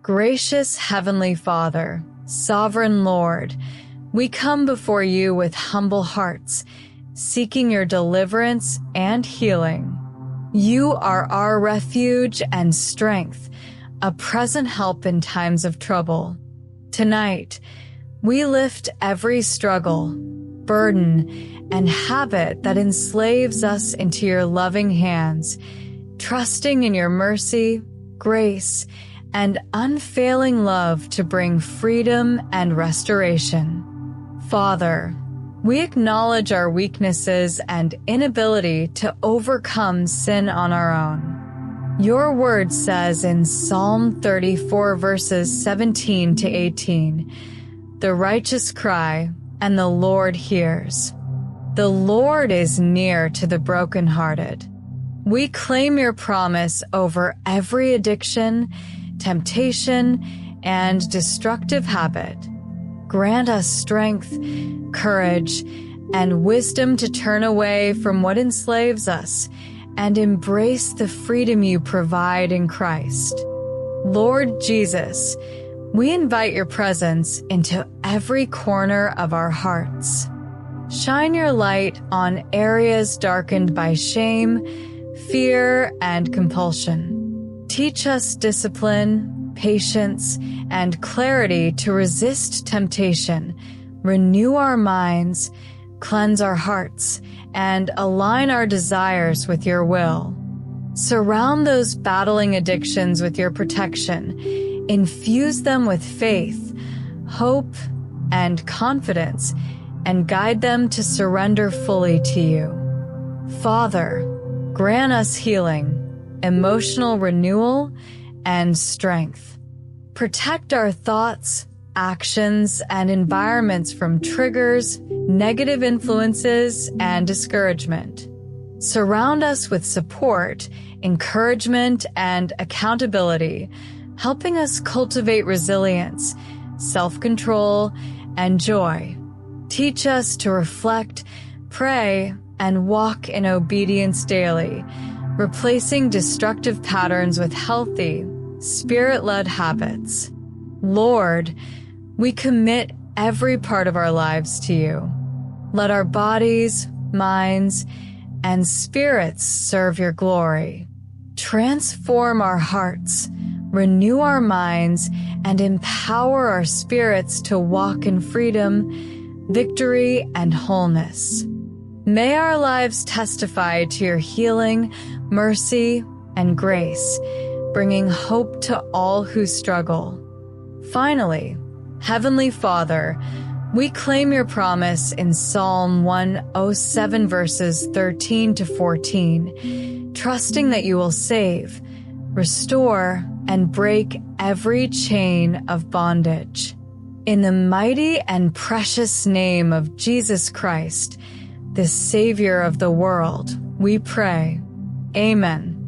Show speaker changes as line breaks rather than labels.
Gracious Heavenly Father, Sovereign Lord, we come before you with humble hearts, seeking your deliverance and healing. You are our refuge and strength, a present help in times of trouble. Tonight, we lift every struggle, burden, and habit that enslaves us into your loving hands, trusting in your mercy, grace, and unfailing love to bring freedom and restoration. Father, we acknowledge our weaknesses and inability to overcome sin on our own. Your word says in Psalm 34 verses 17 to 18, "The righteous cry, and the Lord hears. The Lord is near to the brokenhearted." We claim your promise over every addiction, temptation, and destructive habit. Grant us strength, courage, and wisdom to turn away from what enslaves us and embrace the freedom you provide in Christ. Lord Jesus, we invite your presence into every corner of our hearts. Shine your light on areas darkened by shame, fear, and compulsion. Teach us discipline, patience, and clarity to resist temptation, renew our minds, cleanse our hearts, and align our desires with your will. Surround those battling addictions with your protection. Infuse them with faith, hope, and confidence, and guide them to surrender fully to you. Father, grant us healing, emotional renewal, and strength. Protect our thoughts, actions, and environments from triggers, negative influences, and discouragement. Surround us with support, encouragement, and accountability, helping us cultivate resilience, self-control, and joy. Teach us to reflect, pray, and walk in obedience daily, replacing destructive patterns with healthy, Spirit-led habits. Lord, we commit every part of our lives to you. Let our bodies, minds, and spirits serve your glory. Transform our hearts, renew our minds, and empower our spirits to walk in freedom, victory, and wholeness. May our lives testify to your healing, mercy, and grace, bringing hope to all who struggle. Finally, Heavenly Father, we claim your promise in Psalm 107 verses 13 to 14, trusting that you will save, restore, and break every chain of bondage. In the mighty and precious name of Jesus Christ, the Savior of the world, we pray. Amen.